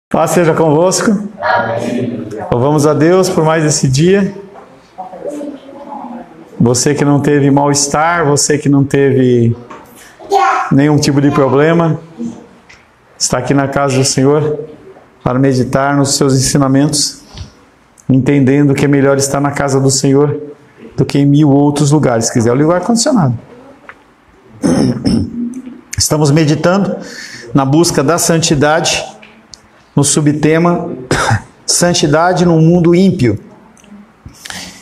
Paz seja convosco. Amém. Louvamos a Deus por mais esse dia. Você que não teve mal-estar, você que não teve nenhum tipo de problema, está aqui na casa do Senhor para meditar nos seus ensinamentos, entendendo que é melhor estar na casa do Senhor do que em 1000 outros lugares. Se quiser, eu ligo o ar-condicionado. Estamos meditando na busca da santidade, no subtema Santidade no mundo ímpio.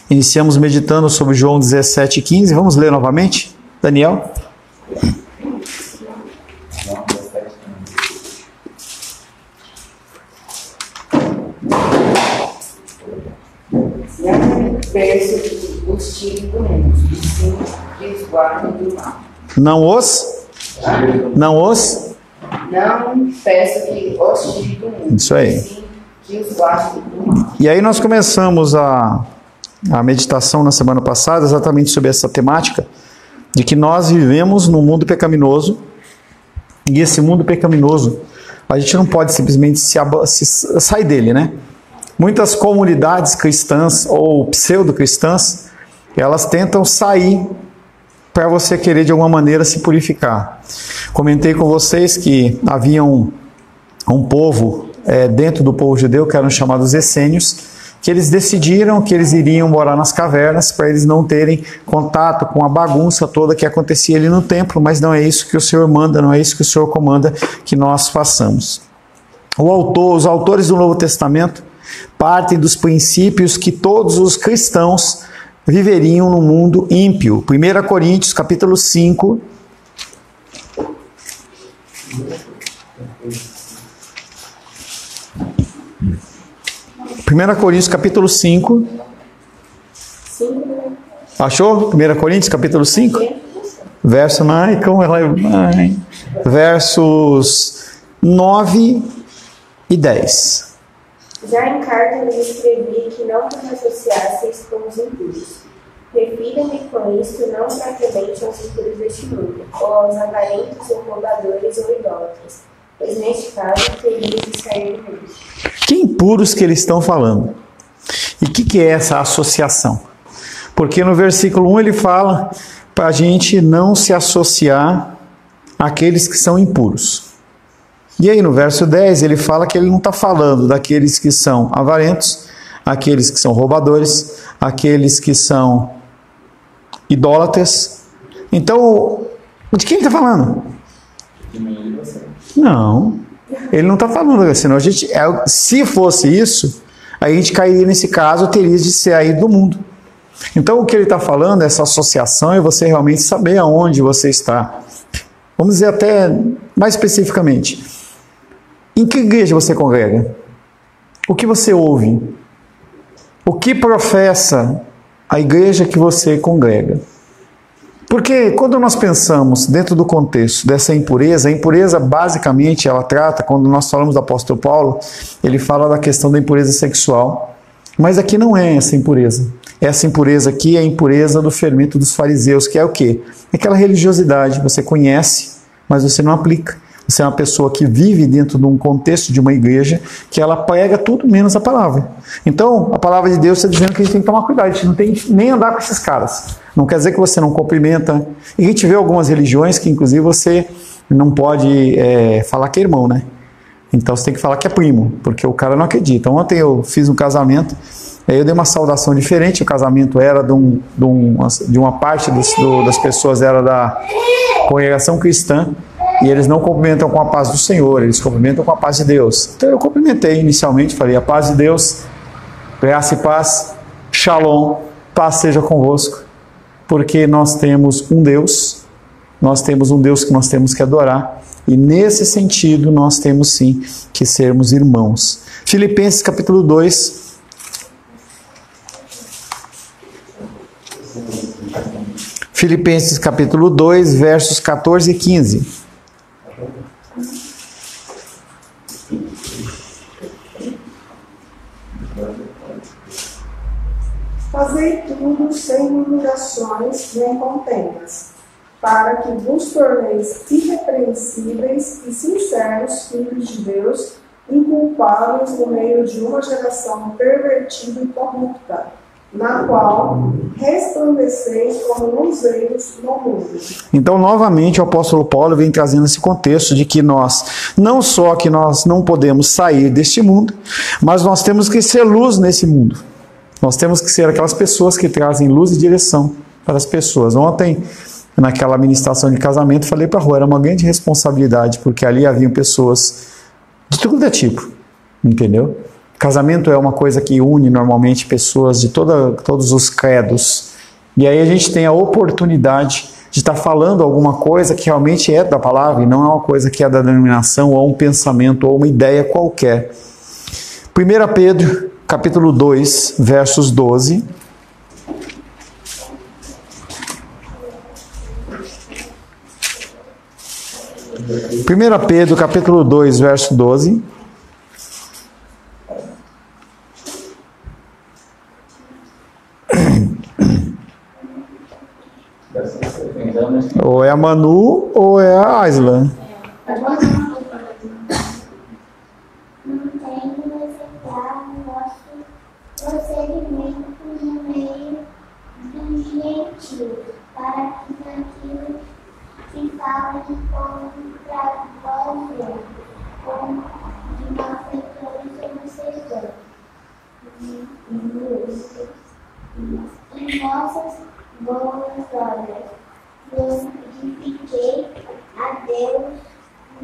Iniciamos meditando sobre João 17,15. Vamos ler novamente? Daniel? Os tire do mundo, e sim resguardem do mal. Não peço que os tire do mundo. Isso aí. Sim, que os guardem do mal. E aí nós começamos a meditação na semana passada exatamente sobre essa temática de que nós vivemos num mundo pecaminoso, e esse mundo pecaminoso a gente não pode simplesmente sair dele, né? Muitas comunidades cristãs ou pseudo-cristãs, elas tentam sair para você querer de alguma maneira se purificar. Comentei com vocês que havia um povo dentro do povo judeu, que eram chamados essênios, que eles decidiram que eles iriam morar nas cavernas para eles não terem contato com a bagunça toda que acontecia ali no templo, mas não é isso que o Senhor manda, não é isso que o Senhor comanda que nós façamos. Os autores do Novo Testamento partem dos princípios que todos os cristãos viveriam no mundo ímpio. 1 Coríntios, capítulo 5. 1 Coríntios, capítulo 5. Achou? 1 Coríntios, capítulo 5? Versos 9 e 10. Já em carta lhe escrevi que não vos associasseis com os impuros. Refiro-me com isto não francamente aos impuros deste mundo, ou aos avarentos, ou roubadores, ou idólatras, pois neste caso teriam de sair do mundo. Que impuros que eles estão falando? E o que é essa associação? Porque no versículo 1 ele fala para a gente não se associar àqueles que são impuros. E aí no verso 10 ele fala que ele não está falando daqueles que são avarentos, aqueles que são roubadores, aqueles que são idólatras. Então, de quem ele está falando? Não, ele não está falando assim. Não. Se fosse isso, a gente cairia nesse caso, teria de sair do mundo. Então o que ele está falando, essa associação, é você realmente saber aonde você está. Vamos dizer até mais especificamente. Em que igreja você congrega? O que você ouve? O que professa a igreja que você congrega? Porque quando nós pensamos dentro do contexto dessa impureza, a impureza basicamente ela trata, quando nós falamos do apóstolo Paulo, ele fala da questão da impureza sexual. Mas aqui não é essa impureza. Essa impureza aqui é a impureza do fermento dos fariseus, que é o quê? É aquela religiosidade, você conhece, mas você não aplica. Você é uma pessoa que vive dentro de um contexto de uma igreja que ela prega tudo menos a palavra. Então, a palavra de Deus está dizendo que a gente tem que tomar cuidado, a gente não tem que nem andar com esses caras. Não quer dizer que você não cumprimenta. E a gente vê algumas religiões que, inclusive, você não pode falar que é irmão, né? Então, você tem que falar que é primo, porque o cara não acredita. Ontem eu fiz um casamento, aí eu dei uma saudação diferente, o casamento era de uma parte das pessoas, era da congregação cristã, e eles não cumprimentam com a paz do Senhor, eles cumprimentam com a paz de Deus. Então eu cumprimentei inicialmente, falei, a paz de Deus, graça e paz, shalom, paz seja convosco, porque nós temos um Deus que nós temos que adorar, e nesse sentido nós temos sim que sermos irmãos. Filipenses capítulo 2, Filipenses capítulo 2, versos 14 e 15. Fazei tudo sem murmurações nem contendas, para que vos torneis irrepreensíveis e sinceros filhos de Deus, inculpáveis no meio de uma geração pervertida e corrupta, na qual resplandeceis como luzeiros no mundo. Então, novamente, o apóstolo Paulo vem trazendo esse contexto de que nós, não só que nós não podemos sair deste mundo, mas nós temos que ser luz nesse mundo. Nós temos que ser aquelas pessoas que trazem luz e direção para as pessoas. Ontem, naquela ministração de casamento, falei para a rua, era uma grande responsabilidade, porque ali haviam pessoas de tudo é tipo, entendeu? Casamento é uma coisa que une normalmente pessoas de todos os credos. E aí a gente tem a oportunidade de estar falando alguma coisa que realmente é da palavra e não é uma coisa que é da denominação ou um pensamento ou uma ideia qualquer. 1 Pedro, capítulo 2, versos 12. Primeira Pedro, capítulo 2, verso 12. Ou é a Manu ou é a Aisla. Mantendo exemplar o nosso procedimento no meio dos gentios, para que naquilo que falem contra vós mesmos, como de malfeitores observantes, em nossas boas obras, glorifiquei a Deus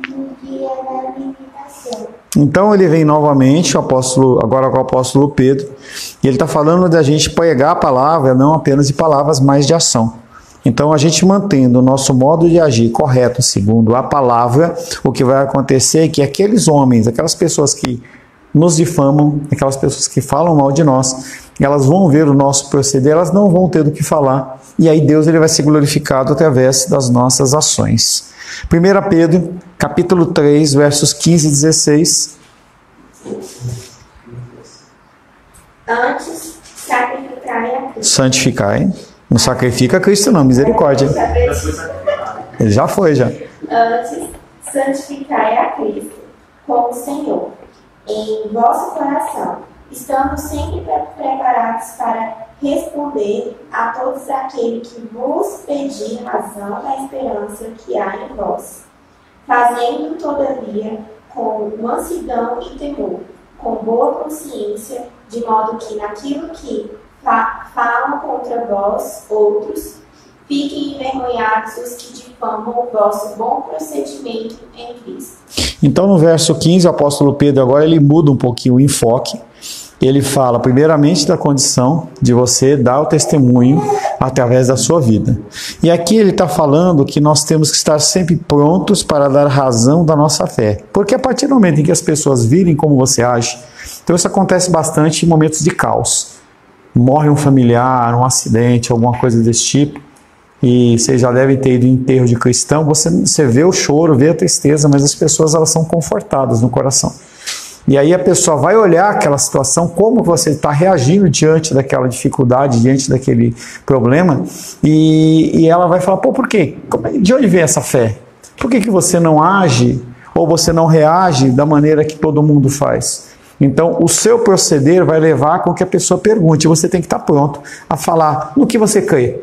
no dia da visitação. Então ele vem novamente, agora com o apóstolo Pedro, e ele está falando da gente pregar a palavra, não apenas de palavras, mas de ação. Então a gente mantendo o nosso modo de agir correto, segundo a palavra, o que vai acontecer é que aqueles homens, aquelas pessoas que nos difamam, aquelas pessoas que falam mal de nós, elas vão ver o nosso proceder, elas não vão ter do que falar, e aí Deus ele vai ser glorificado através das nossas ações. 1 Pedro, capítulo 3, versos 15 e 16. Antes, sacrificai a Cristo. Santificai. Não sacrifica Cristo não, misericórdia. Ele já foi, já. Antes, santificai a Cristo como Senhor em vosso coração, estando sempre preparados para responder a todos aqueles que vos pedir razão da esperança que há em vós, fazendo, todavia, com mansidão e temor, com boa consciência, de modo que naquilo que falam contra vós, outros, fiquem envergonhados os que difamam o vosso bom procedimento em Cristo. Então, no verso 15, o apóstolo Pedro agora ele muda um pouquinho o enfoque. Ele fala primeiramente da condição de você dar o testemunho através da sua vida. E aqui ele está falando que nós temos que estar sempre prontos para dar razão da nossa fé. Porque a partir do momento em que as pessoas virem como você age, então isso acontece bastante em momentos de caos. Morre um familiar, um acidente, alguma coisa desse tipo, e vocês já devem ter ido em enterro de cristão, você vê o choro, vê a tristeza, mas as pessoas elas são confortadas no coração. E aí a pessoa vai olhar aquela situação, como você está reagindo diante daquela dificuldade, diante daquele problema, e ela vai falar, pô, por quê? De onde vem essa fé? Por que você não age ou você não reage da maneira que todo mundo faz? Então, o seu proceder vai levar com que a pessoa pergunte, você tem que estar pronto a falar no que você crê.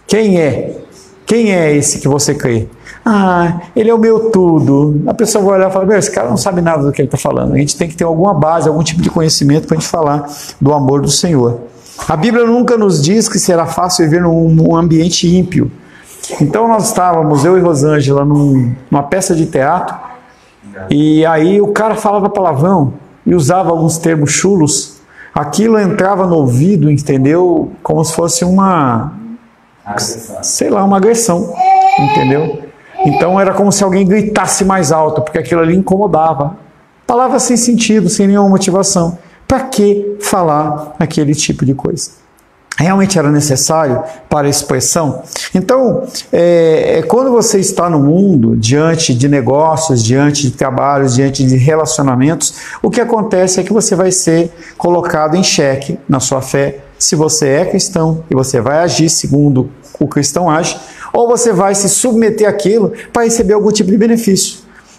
Quem é? Quem é esse que você crê? Ah, ele é o meu tudo. A pessoa vai olhar e falar, esse cara não sabe nada do que ele está falando. A gente tem que ter alguma base, algum tipo de conhecimento para a gente falar do amor do Senhor. A Bíblia nunca nos diz que será fácil viver num ambiente ímpio. Então nós estávamos, eu e Rosângela, numa peça de teatro, e aí o cara falava palavrão e usava alguns termos chulos. Aquilo entrava no ouvido, entendeu? Como se fosse uma agressão, entendeu? Então era como se alguém gritasse mais alto, porque aquilo ali incomodava. Palavras sem sentido, sem nenhuma motivação. Para que falar aquele tipo de coisa? Realmente era necessário para a expressão? Então, quando você está no mundo, diante de negócios, diante de trabalhos, diante de relacionamentos, o que acontece é que você vai ser colocado em xeque na sua fé, se você é cristão e você vai agir segundo o cristão age, ou você vai se submeter àquilo para receber algum tipo de benefício.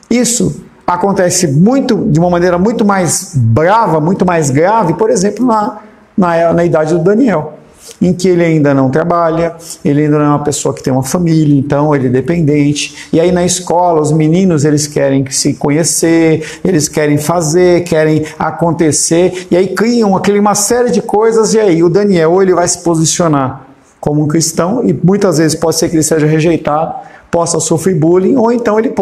Isso acontece de uma maneira muito mais brava, muito mais grave, por exemplo, na idade do Daniel, em que ele ainda não trabalha, ele ainda não é uma pessoa que tem uma família, então ele é dependente. E aí na escola, os meninos, eles querem se conhecer, eles querem fazer, querem acontecer, e aí criam uma série de coisas, e aí o Daniel, ou ele vai se posicionar como um cristão, e muitas vezes pode ser que ele seja rejeitado, possa sofrer bullying, ou então ele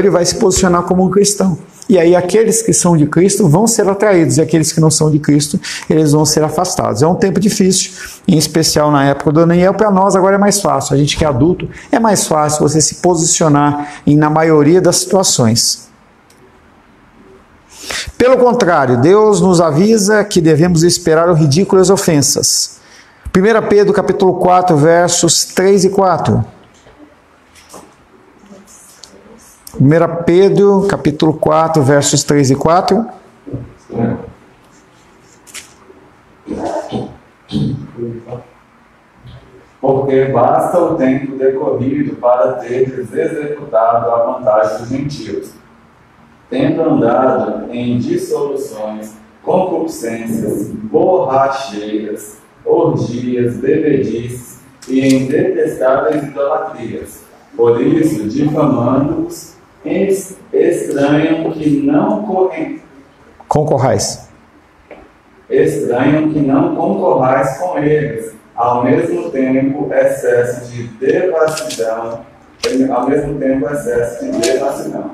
vai se posicionar como um cristão. E aí aqueles que são de Cristo vão ser atraídos, e aqueles que não são de Cristo, eles vão ser afastados. É um tempo difícil, em especial na época do Daniel. Para nós agora é mais fácil, a gente que é adulto, é mais fácil você se posicionar na maioria das situações. Pelo contrário, Deus nos avisa que devemos esperar o ridículo e as ofensas. 1 Pedro capítulo 4, versos 3 e 4. 1 Pedro, capítulo 4, versos 3 e 4. Porque basta o tempo decorrido para teres executado a vantagem dos gentios, tendo andado em dissoluções, concupiscências, borracheiras, orgias, bebedices e em detestáveis idolatrias. Por isso, difamando-os, estranham que não concorrais com eles, ao mesmo tempo excesso de devassidão.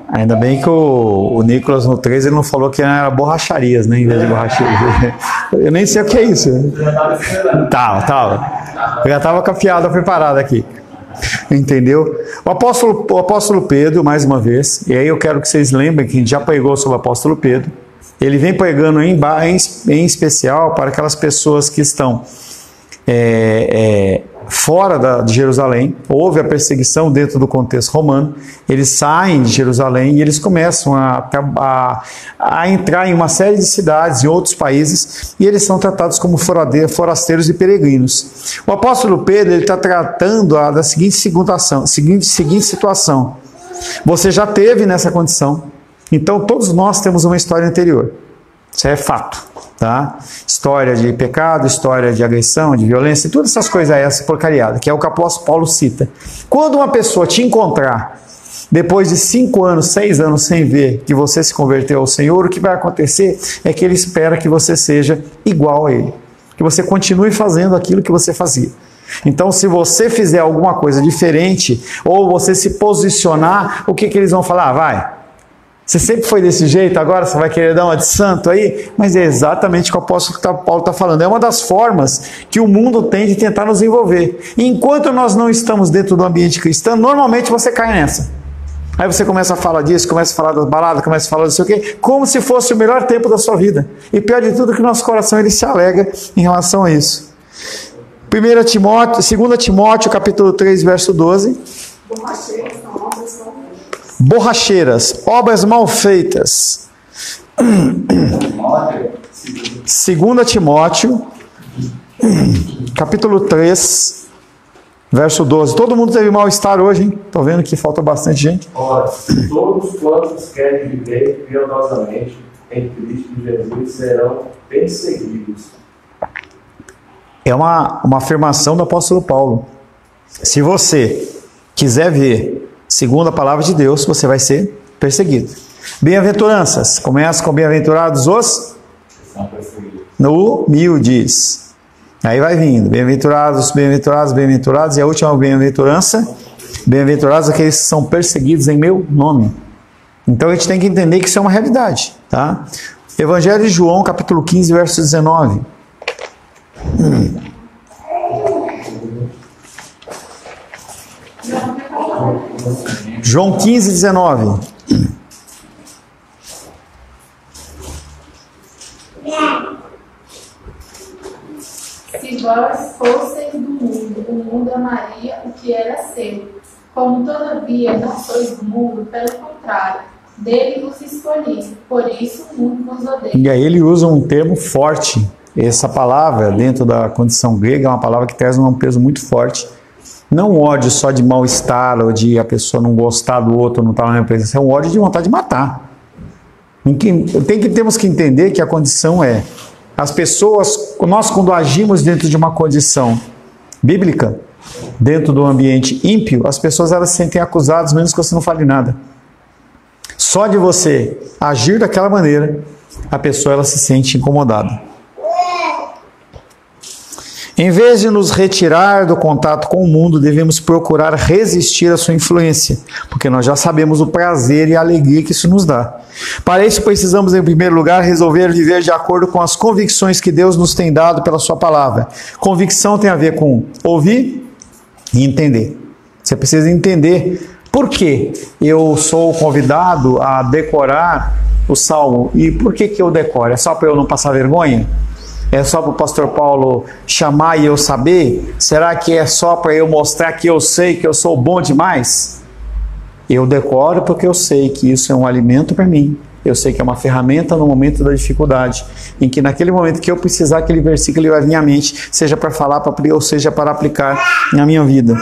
Ainda bem que o Nicolas no 3 ele não falou que era borracharias, né, em vez de borracheiras. Eu nem sei o que é isso. Já estava esperando. Eu já estava com a piada preparada aqui. Entendeu? O apóstolo Pedro, mais uma vez, e aí eu quero que vocês lembrem que a gente já pregou sobre o apóstolo Pedro. Ele vem pregando em especial para aquelas pessoas que estão fora de Jerusalém. Houve a perseguição dentro do contexto romano, eles saem de Jerusalém e eles começam a entrar em uma série de cidades, em outros países, e eles são tratados como forasteiros e peregrinos. O apóstolo Pedro está tratando da seguinte situação: você já teve nessa condição, então todos nós temos uma história anterior, isso é fato. Tá? História de pecado, história de agressão, de violência, todas essas coisas essa porcariada, que é o que o apóstolo Paulo cita. Quando uma pessoa te encontrar, depois de 5 anos, 6 anos sem ver que você se converteu ao Senhor, o que vai acontecer é que ele espera que você seja igual a ele, que você continue fazendo aquilo que você fazia. Então, se você fizer alguma coisa diferente, ou você se posicionar, o que eles vão falar? Vai, você sempre foi desse jeito, agora você vai querer dar uma de santo aí? Mas é exatamente o que o apóstolo Paulo está falando. É uma das formas que o mundo tem de tentar nos envolver. E enquanto nós não estamos dentro do ambiente cristão, normalmente você cai nessa. Aí você começa a falar disso, começa a falar das baladas, começa a falar não sei o quê, como se fosse o melhor tempo da sua vida. E pior de tudo, que o nosso coração ele se alegra em relação a isso. 2 Timóteo, capítulo 3, verso 12. Borracheiras, obras mal feitas. 2 Timóteo, capítulo 3, verso 12. Todo mundo teve mal-estar hoje, hein? Estou vendo que falta bastante gente. Ora, todos quantos querem viver piedosamente em Cristo Jesus serão perseguidos. É uma afirmação do apóstolo Paulo. Se você quiser ver segundo a palavra de Deus, você vai ser perseguido. Bem-aventuranças. Começa com bem-aventurados os humildes. Aí vai vindo. Bem-aventurados, bem-aventurados, bem-aventurados. E a última bem-aventurança. Bem-aventurados aqueles que são perseguidos em meu nome. Então a gente tem que entender que isso é uma realidade. Tá? Evangelho de João, capítulo 15, verso 19. João 15, 19. Se vós fosseis do mundo, o mundo amaria o que era seu. Como todavia não sois do mundo, pelo contrário, dele vos escolhi. Por isso o mundo vos odeia. E aí ele usa um termo forte. Essa palavra, dentro da condição grega, é uma palavra que traz um peso muito forte. Não um ódio só de mal-estar ou de a pessoa não gostar do outro, não estar na minha presença. É um ódio de vontade de matar. Temos que entender que a condição é, as pessoas, nós quando agimos dentro de uma condição bíblica, dentro do ambiente ímpio, as pessoas elas se sentem acusadas mesmo que você não fale nada. Só de você agir daquela maneira, a pessoa ela se sente incomodada. Em vez de nos retirar do contato com o mundo, devemos procurar resistir à sua influência, porque nós já sabemos o prazer e a alegria que isso nos dá. Para isso, precisamos, em primeiro lugar, resolver viver de acordo com as convicções que Deus nos tem dado pela sua palavra. Convicção tem a ver com ouvir e entender. Você precisa entender por que eu sou convidado a decorar o Salmo. E por que eu decoro? É só para eu não passar vergonha? É só para o pastor Paulo chamar e eu saber? Será que é só para eu mostrar que eu sei que eu sou bom demais? Eu decoro porque eu sei que isso é um alimento para mim. Eu sei que é uma ferramenta no momento da dificuldade, em que naquele momento que eu precisar, aquele versículo ele vai vir à mente, seja para falar, ou seja para aplicar na minha vida.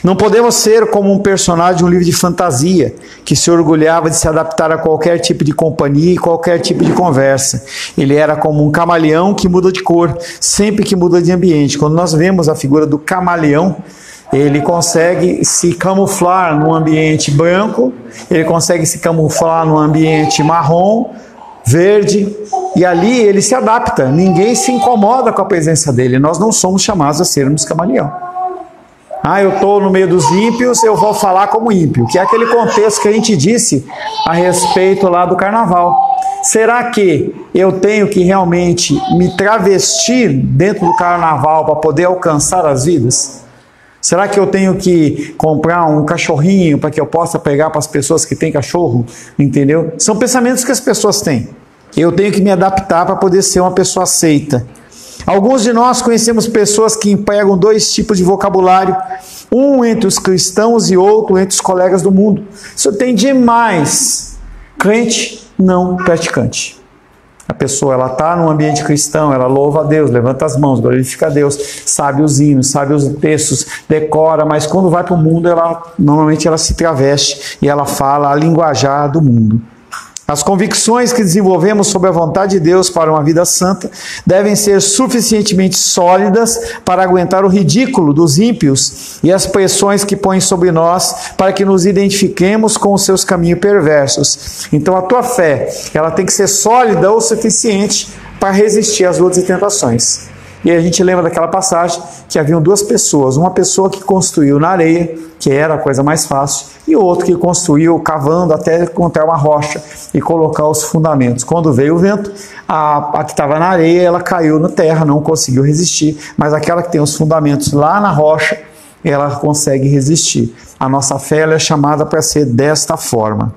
Não podemos ser como um personagem de um livro de fantasia, que se orgulhava de se adaptar a qualquer tipo de companhia e qualquer tipo de conversa. Ele era como um camaleão que muda de cor, sempre que muda de ambiente. Quando nós vemos a figura do camaleão, ele consegue se camuflar num ambiente branco, ele consegue se camuflar num ambiente marrom, verde, e ali ele se adapta. Ninguém se incomoda com a presença dele. Nós não somos chamados a sermos camaleão. Eu estou no meio dos ímpios, eu vou falar como ímpio, que é aquele contexto que a gente disse a respeito lá do carnaval. Será que eu tenho que realmente me travestir dentro do carnaval para poder alcançar as vidas? Será que eu tenho que comprar um cachorrinho para que eu possa pegar para as pessoas que têm cachorro? Entendeu? São pensamentos que as pessoas têm. Eu tenho que me adaptar para poder ser uma pessoa aceita. Alguns de nós conhecemos pessoas que empregam dois tipos de vocabulário, um entre os cristãos e outro entre os colegas do mundo. Isso tem demais. Crente, não praticante. A pessoa ela está num ambiente cristão, ela louva a Deus, levanta as mãos, glorifica a Deus, sabe os hinos, sabe os textos, decora, mas quando vai para o mundo, normalmente ela se traveste e ela fala a linguajar do mundo. As convicções que desenvolvemos sobre a vontade de Deus para uma vida santa devem ser suficientemente sólidas para aguentar o ridículo dos ímpios e as pressões que põem sobre nós para que nos identifiquemos com os seus caminhos perversos. Então a tua fé, ela tem que ser sólida o suficiente para resistir às lutas e tentações. E a gente lembra daquela passagem que haviam duas pessoas, uma pessoa que construiu na areia, que era a coisa mais fácil, e outro que construiu cavando até encontrar uma rocha e colocar os fundamentos. Quando veio o vento, a que estava na areia, ela caiu na terra, não conseguiu resistir, mas aquela que tem os fundamentos lá na rocha, ela consegue resistir. A nossa fé ela é chamada para ser desta forma.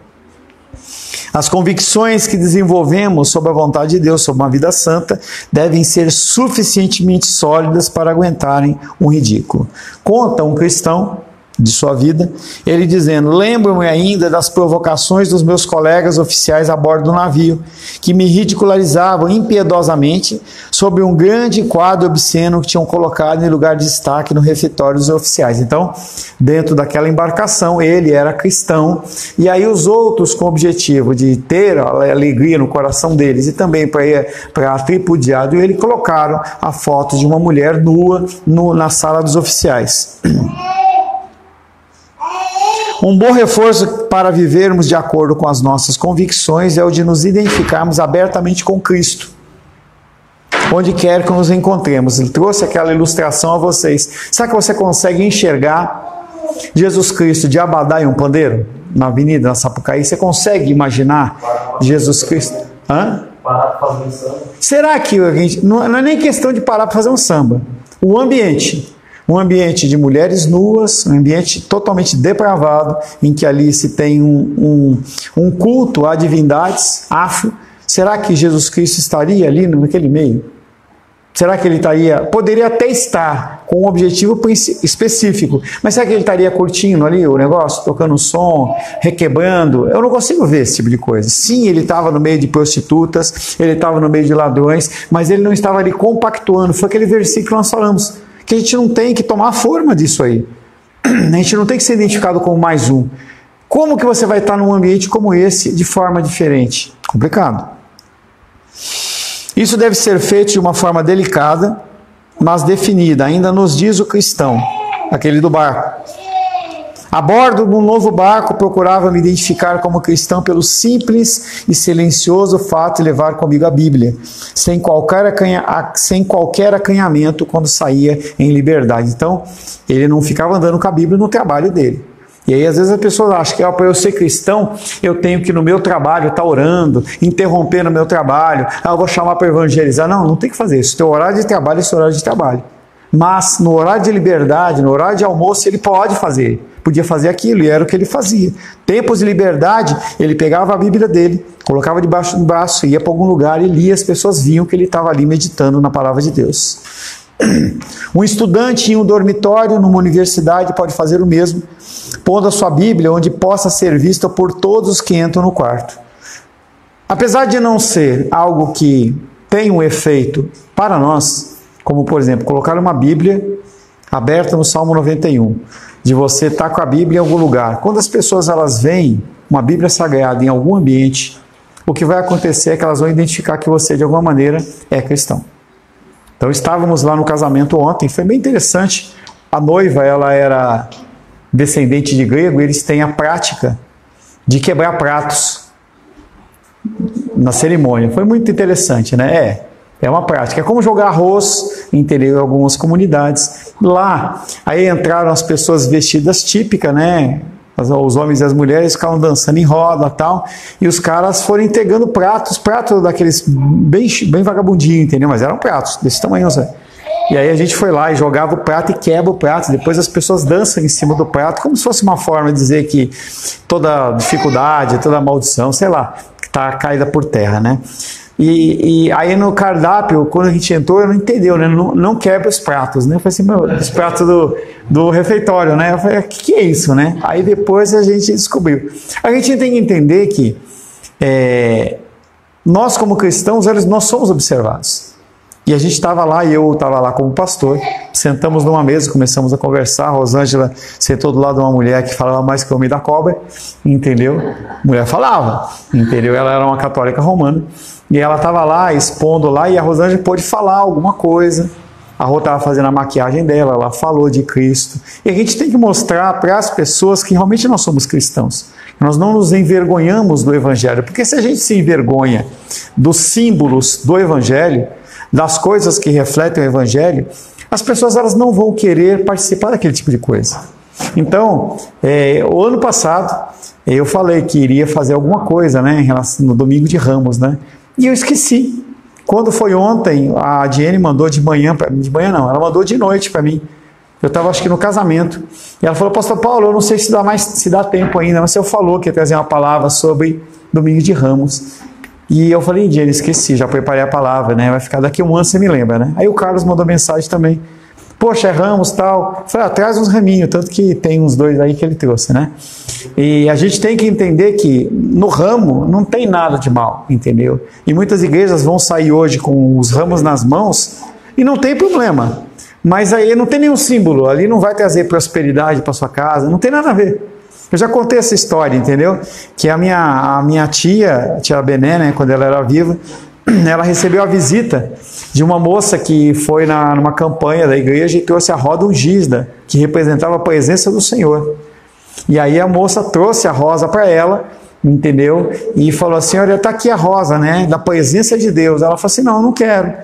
As convicções que desenvolvemos sobre a vontade de Deus, sobre uma vida santa, devem ser suficientemente sólidas para aguentarem um ridículo. Conta um cristão de sua vida, ele dizendo: lembro-me ainda das provocações dos meus colegas oficiais a bordo do navio, que me ridicularizavam impiedosamente sobre um grande quadro obsceno que tinham colocado em lugar de destaque no refeitório dos oficiais. Então, dentro daquela embarcação, ele era cristão, e aí os outros, com o objetivo de ter a alegria no coração deles e também para tripudiar ele, colocaram a foto de uma mulher nua na sala dos oficiais. Um bom reforço para vivermos de acordo com as nossas convicções é o de nos identificarmos abertamente com Cristo, onde quer que nos encontremos. Ele trouxe aquela ilustração a vocês. Sabe que você consegue enxergar Jesus Cristo de abadá e um pandeiro na avenida, na Sapucaí? Você consegue imaginar Jesus Cristo? Parar para fazer um samba. Será que a gente... Não é nem questão de parar para fazer um samba. O ambiente... Um ambiente de mulheres nuas, um ambiente totalmente depravado, em que ali se tem um culto a divindades afro. Será que Jesus Cristo estaria ali naquele meio? Será que ele estaria... Poderia até estar com um objetivo específico, mas será que ele estaria curtindo ali o negócio, tocando som, requebrando? Eu não consigo ver esse tipo de coisa. Sim, ele estava no meio de prostitutas, ele estava no meio de ladrões, mas ele não estava ali compactuando. Foi aquele versículo que nós falamos, Porque a gente não tem que tomar a forma disso aí. A gente não tem que ser identificado como mais um. Como que você vai estar num ambiente como esse de forma diferente? Complicado. Isso deve ser feito de uma forma delicada, mas definida. Ainda nos diz o cristão, aquele do barco. A bordo de um novo barco, procurava me identificar como cristão pelo simples e silencioso fato de levar comigo a Bíblia, sem qualquer acanhamento quando saía em liberdade. Então, ele não ficava andando com a Bíblia no trabalho dele. E aí, às vezes, a pessoa acha que para eu ser cristão, eu tenho que no meu trabalho estar orando, interrompendo o meu trabalho, eu vou chamar para evangelizar. Não, não tem que fazer isso. Teu horário de trabalho é seu horário de trabalho. Mas no horário de liberdade, no horário de almoço, ele pode fazer. Podia fazer aquilo, e era o que ele fazia. Tempos de liberdade, ele pegava a Bíblia dele, colocava debaixo do braço, ia para algum lugar e lia, as pessoas viam que ele estava ali meditando na palavra de Deus. Um estudante em um dormitório, numa universidade, pode fazer o mesmo, pondo a sua Bíblia onde possa ser vista por todos os que entram no quarto. Apesar de não ser algo que tem um efeito para nós, como por exemplo, colocar uma Bíblia aberta no Salmo 91, de você estar com a Bíblia em algum lugar. Quando as pessoas elas veem uma Bíblia sagrada em algum ambiente, o que vai acontecer é que elas vão identificar que você de alguma maneira é cristão. Então estávamos lá no casamento ontem, foi bem interessante. A noiva, ela era descendente de grego, eles têm a prática de quebrar pratos na cerimônia. Foi muito interessante, né? É uma prática. É como jogar arroz, entendeu? Em algumas comunidades. Lá, aí entraram as pessoas vestidas típicas, né? Os homens e as mulheres ficavam dançando em roda e tal. E os caras foram entregando pratos daqueles bem vagabundinhos, entendeu? Mas eram pratos desse tamanho, sabe? E aí a gente foi lá e jogava o prato e quebra o prato. Depois as pessoas dançam em cima do prato, como se fosse uma forma de dizer que toda dificuldade, toda maldição, sei lá, está caída por terra, né? E aí no cardápio, quando a gente entrou, eu não entendeu, né? Não quebra os pratos, né? Eu falei assim, os pratos do refeitório, né? Eu falei, o que é isso, né? Aí depois a gente descobriu. A gente tem que entender que nós como cristãos, nós somos observados. E a gente estava lá, e eu estava lá como pastor, sentamos numa mesa, começamos a conversar, a Rosângela sentou do lado de uma mulher que falava mais que o homem da cobra, entendeu? A mulher falava, entendeu? Ela era uma católica romana, e ela estava lá, expondo lá, e a Rosângela pôde falar alguma coisa. A Rô estava fazendo a maquiagem dela, ela falou de Cristo. E a gente tem que mostrar para as pessoas que realmente nós somos cristãos. Nós não nos envergonhamos do Evangelho, porque se a gente se envergonha dos símbolos do Evangelho, das coisas que refletem o Evangelho, as pessoas elas não vão querer participar daquele tipo de coisa. Então, o ano passado, eu falei que iria fazer alguma coisa, né, em relação, no domingo de Ramos, né, e eu esqueci. Quando foi ontem, a Diene mandou de manhã não, ela mandou de noite para mim. Eu estava acho que no casamento. E ela falou, pastor Paulo, eu não sei se dá tempo ainda, mas você falou que ia trazer uma palavra sobre domingo de Ramos. E eu falei, Diene, esqueci, já preparei a palavra, né? Vai ficar daqui a um ano, você me lembra, né? Aí o Carlos mandou mensagem também. Poxa, é Ramos, tal. Eu falei, traz uns raminhos, tanto que tem uns 2 aí que ele trouxe, né? E a gente tem que entender que no ramo não tem nada de mal, entendeu? E muitas igrejas vão sair hoje com os ramos nas mãos e não tem problema. Mas aí não tem nenhum símbolo, ali não vai trazer prosperidade para sua casa, não tem nada a ver. Eu já contei essa história, entendeu? Que a minha tia Bené, né, quando ela era viva, ela recebeu a visita de uma moça que foi numa campanha da igreja e trouxe a roda ungida, que representava a presença do Senhor. E aí a moça trouxe a rosa para ela, entendeu? E falou assim, olha, está aqui a rosa, né, da presença de Deus. Ela falou assim, não, eu não quero.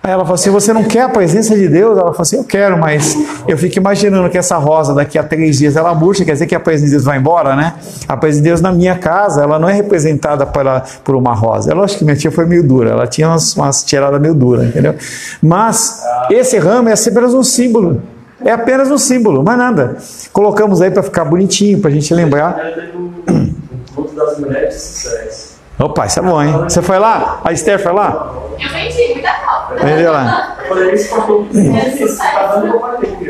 Aí ela falou assim, você não quer a presença de Deus? Ela falou assim, eu quero, mas eu fico imaginando que essa rosa daqui a 3 dias ela murcha, quer dizer que a presença de Deus vai embora, né? A presença de Deus na minha casa, ela não é representada por uma rosa. Eu acho que minha tia foi meio dura, ela tinha umas tiradas meio duras, entendeu? Mas esse ramo é apenas um símbolo. É apenas um símbolo, mais nada. Colocamos aí para ficar bonitinho, para a gente lembrar. Culto das mulheres de sucesso. Opa, isso é bom, hein? Você foi lá? A Esther foi lá? Eu vendi, muita foto. Vendeu lá. É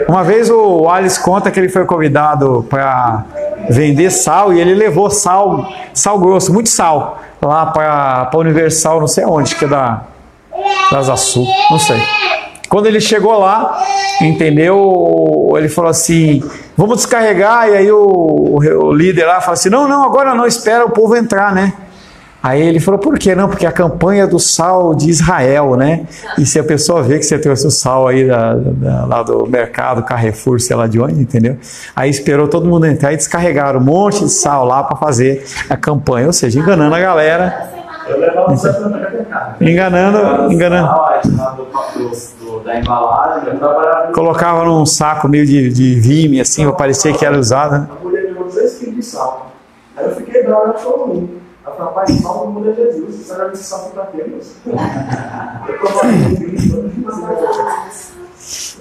Uma vez o Alice conta que ele foi convidado para vender sal e ele levou sal grosso, muito sal, lá para a Universal, não sei aonde, que é das Açu, não sei. Quando ele chegou lá, entendeu? Ele falou assim, vamos descarregar, e aí o líder lá falou assim, não, agora não, espera o povo entrar, né? Aí ele falou, por quê? Não, porque a campanha do sal de Israel, né? E se a pessoa vê que você trouxe o sal aí lá do mercado, Carrefour, sei lá de onde, entendeu? Aí esperou todo mundo entrar e descarregaram um monte de sal lá para fazer a campanha, ou seja, enganando a galera. Eu levava o sal Enganando. Da embalagem, eu trabalhava. Colocava num saco meio de vime, assim, para parecer que era usado, né? A mulher levou 2 quilos de sal. Aí eu fiquei bravo, ela falou comigo. Ela falou, rapaz, sal não muda Jesus, você sabe esse sal para quê, moço? Eu tomava Cristo.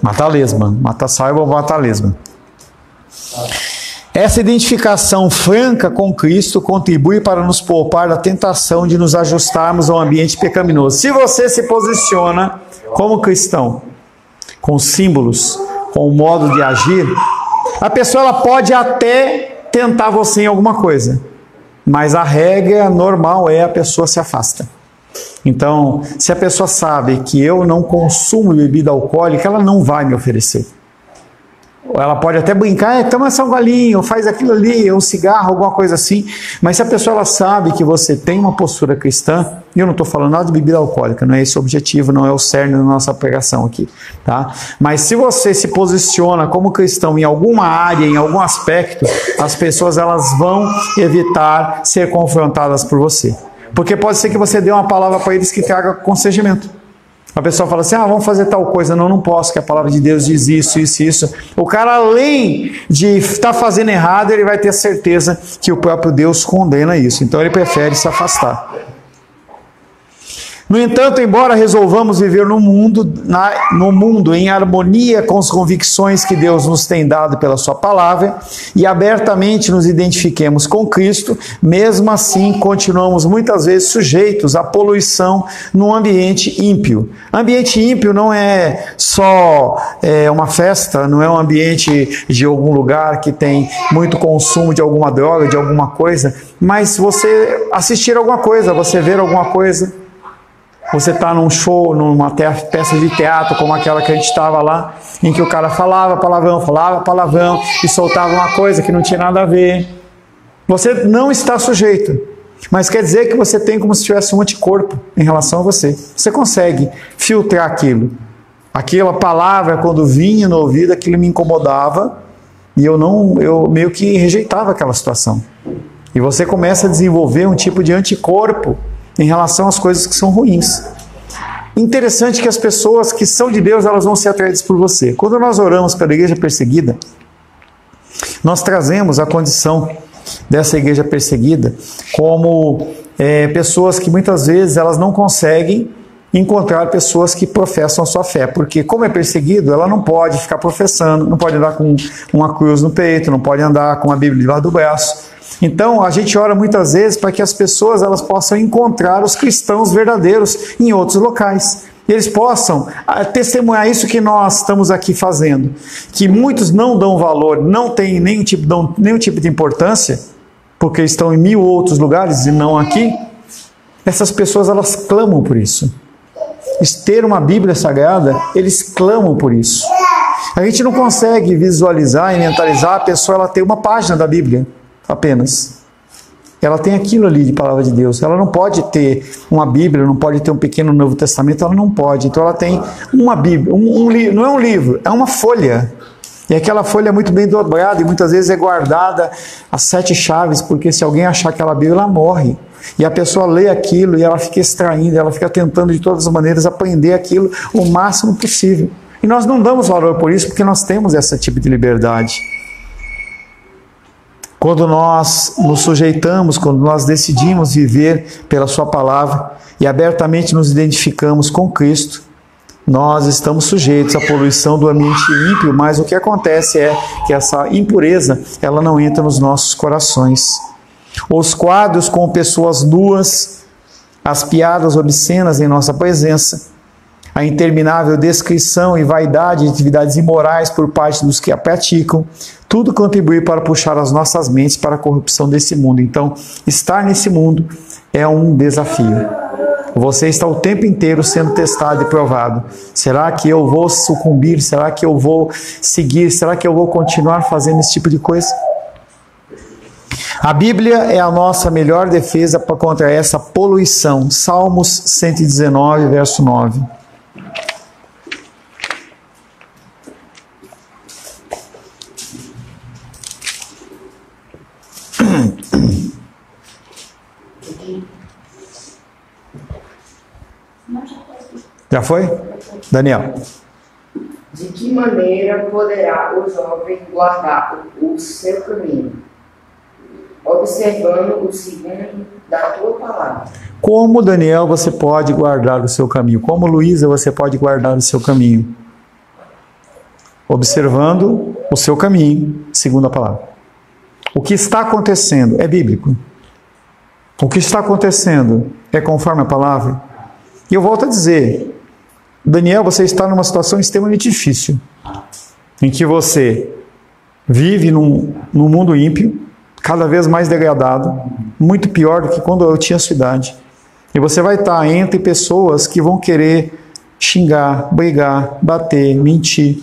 Matar lesma. Matar sal é bom matar lesma. Essa identificação franca com Cristo contribui para nos poupar da tentação de nos ajustarmos ao ambiente pecaminoso. Se você se posiciona como cristão, com símbolos, com o modo de agir, a pessoa ela pode até tentar você em alguma coisa, mas a regra normal é a pessoa se afasta. Então, se a pessoa sabe que eu não consumo bebida alcoólica, ela não vai me oferecer. Ela pode até brincar, toma só um golinho, faz aquilo ali, um cigarro, alguma coisa assim. Mas se a pessoa ela sabe que você tem uma postura cristã, e eu não estou falando nada de bebida alcoólica, não é esse o objetivo, não é o cerne da nossa pregação aqui, tá? Mas se você se posiciona como cristão em alguma área, em algum aspecto, as pessoas elas vão evitar ser confrontadas por você. Porque pode ser que você dê uma palavra para eles que traga constrangimento. A pessoa fala assim, vamos fazer tal coisa. Não posso, que a palavra de Deus diz isso. O cara, além de estar fazendo errado, ele vai ter certeza que o próprio Deus condena isso. Então ele prefere se afastar. No entanto, embora resolvamos viver no mundo em harmonia com as convicções que Deus nos tem dado pela sua palavra e abertamente nos identifiquemos com Cristo, mesmo assim continuamos muitas vezes sujeitos à poluição num ambiente ímpio. Ambiente ímpio não é só uma festa, não é um ambiente de algum lugar que tem muito consumo de alguma droga, de alguma coisa, mas você assistir alguma coisa, você ver alguma coisa, você está num show, numa peça de teatro como aquela que a gente estava lá, em que o cara falava palavrão e soltava uma coisa que não tinha nada a ver. Você não está sujeito, mas quer dizer que você tem como se tivesse um anticorpo em relação a você. Você consegue filtrar aquilo. Aquela palavra, quando vinha no ouvido, aquilo me incomodava e eu meio que rejeitava aquela situação. E você começa a desenvolver um tipo de anticorpo em relação às coisas que são ruins. Interessante que as pessoas que são de Deus, elas vão ser atraídas por você. Quando nós oramos pela igreja perseguida, nós trazemos a condição dessa igreja perseguida como pessoas que muitas vezes elas não conseguem encontrar pessoas que professam a sua fé, porque como é perseguido, ela não pode ficar professando, não pode andar com uma cruz no peito, não pode andar com a Bíblia debaixo do braço. Então, a gente ora muitas vezes para que as pessoas elas possam encontrar os cristãos verdadeiros em outros locais. E eles possam testemunhar isso que nós estamos aqui fazendo. Que muitos não dão valor, não têm nenhum tipo de importância, porque estão em 1000 outros lugares e não aqui. Essas pessoas, elas clamam por isso. Ter uma Bíblia Sagrada, eles clamam por isso. A gente não consegue visualizar e mentalizar a pessoa, ela tem uma página da Bíblia. Apenas. Ela tem aquilo ali de palavra de Deus. Ela não pode ter uma Bíblia, não pode ter um pequeno Novo Testamento, ela não pode. Então ela tem uma Bíblia, não é um livro, é uma folha. E aquela folha é muito bem dobrada e muitas vezes é guardada às 7 chaves, porque se alguém achar aquela Bíblia, ela morre. E a pessoa lê aquilo e ela fica extraindo, ela fica tentando de todas as maneiras aprender aquilo o máximo possível. E nós não damos valor por isso, porque nós temos esse tipo de liberdade. Quando nós nos sujeitamos, quando nós decidimos viver pela sua palavra e abertamente nos identificamos com Cristo, nós estamos sujeitos à poluição do ambiente ímpio, mas o que acontece é que essa impureza, ela não entra nos nossos corações. Os quadros com pessoas nuas, as piadas obscenas em nossa presença, a interminável descrição e vaidade de atividades imorais por parte dos que a praticam, tudo contribui para puxar as nossas mentes para a corrupção desse mundo. Então, estar nesse mundo é um desafio. Você está o tempo inteiro sendo testado e provado. Será que eu vou sucumbir? Será que eu vou seguir? Será que eu vou continuar fazendo esse tipo de coisa? A Bíblia é a nossa melhor defesa contra essa poluição. Salmos 119, verso 9. Já foi? Daniel. De que maneira poderá o jovem guardar o seu caminho, observando o segundo da tua palavra? Como, Daniel, você pode guardar o seu caminho? Como, Luísa, você pode guardar o seu caminho? Observando o seu caminho, segundo a palavra. O que está acontecendo é bíblico. O que está acontecendo é conforme a palavra. E eu volto a dizer, Daniel, você está numa situação extremamente difícil, em que você vive num mundo ímpio, cada vez mais degradado, muito pior do que quando eu tinha a sua idade. E você vai estar entre pessoas que vão querer xingar, brigar, bater, mentir.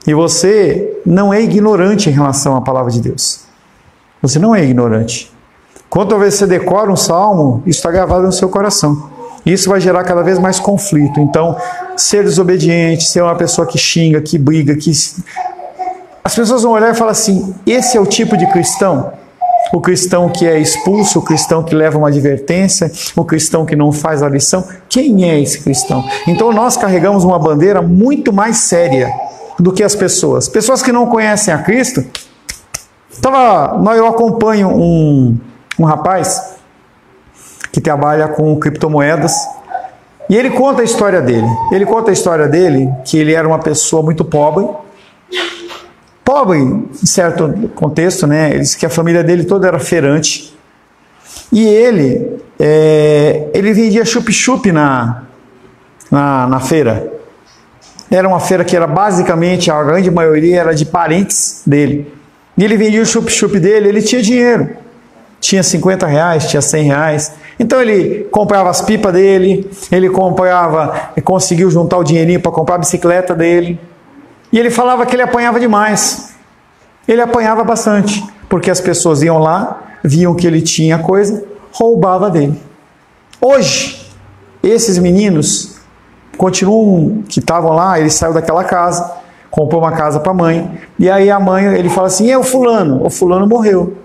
E você não é ignorante em relação à palavra de Deus. Você não é ignorante. Quanto vezes você decora um salmo, isso está gravado no seu coração. Isso vai gerar cada vez mais conflito. Então, ser desobediente, ser uma pessoa que xinga, que briga, que... As pessoas vão olhar e falar assim, esse é o tipo de cristão? O cristão que é expulso, o cristão que leva uma advertência, o cristão que não faz a lição. Quem é esse cristão? Então, nós carregamos uma bandeira muito mais séria do que as pessoas. Pessoas que não conhecem a Cristo. Eu acompanho um rapaz que trabalha com criptomoedas, e ele conta a história dele. Ele conta a história dele, que ele era uma pessoa muito pobre, em certo contexto, né? Ele disse que a família dele toda era feirante, e ele vendia chup-chup na feira. Era uma feira que era basicamente, a grande maioria era de parentes dele, e ele vendia o chup-chup dele, ele tinha dinheiro. Tinha 50 reais, tinha 100 reais. Então ele comprava as pipas dele, ele conseguiu juntar o dinheirinho para comprar a bicicleta dele. E ele falava que ele apanhava demais. Ele apanhava bastante, porque as pessoas iam lá, viam que ele tinha coisa, roubava dele. Hoje, esses meninos continuam, que estavam lá, ele saiu daquela casa, comprou uma casa para a mãe, e aí a mãe, ele fala assim, o fulano morreu.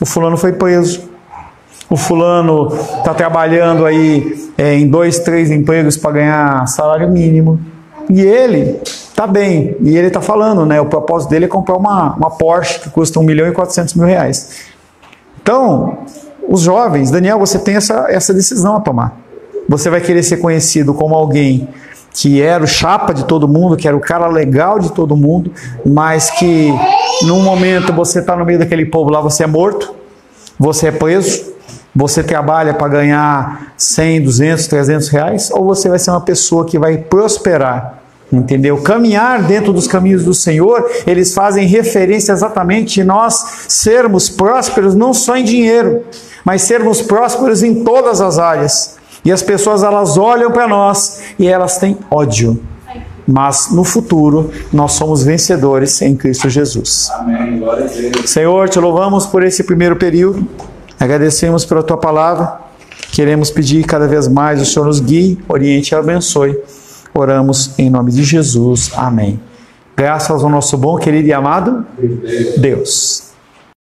O fulano foi preso. O fulano está trabalhando aí em 2, 3 empregos para ganhar salário mínimo. E ele está bem. E ele está falando, né? O propósito dele é comprar uma Porsche que custa R$1.400.000. Então, os jovens, Daniel, você tem essa decisão a tomar. Você vai querer ser conhecido como alguém que era o chapa de todo mundo, que era o cara legal de todo mundo, mas que num momento você está no meio daquele povo lá, você é morto, você é preso, você trabalha para ganhar 100, 200, 300 reais, ou você vai ser uma pessoa que vai prosperar, entendeu? Caminhar dentro dos caminhos do Senhor, eles fazem referência exatamente a nós sermos prósperos não só em dinheiro, mas sermos prósperos em todas as áreas. E as pessoas, elas olham para nós e elas têm ódio. Mas no futuro, nós somos vencedores em Cristo Jesus. Amém. Glória a Deus. Senhor, te louvamos por esse primeiro período. Agradecemos pela tua palavra. Queremos pedir cada vez mais o Senhor nos guie, oriente e abençoe. Oramos em nome de Jesus. Amém. Graças ao nosso bom, querido e amado Deus.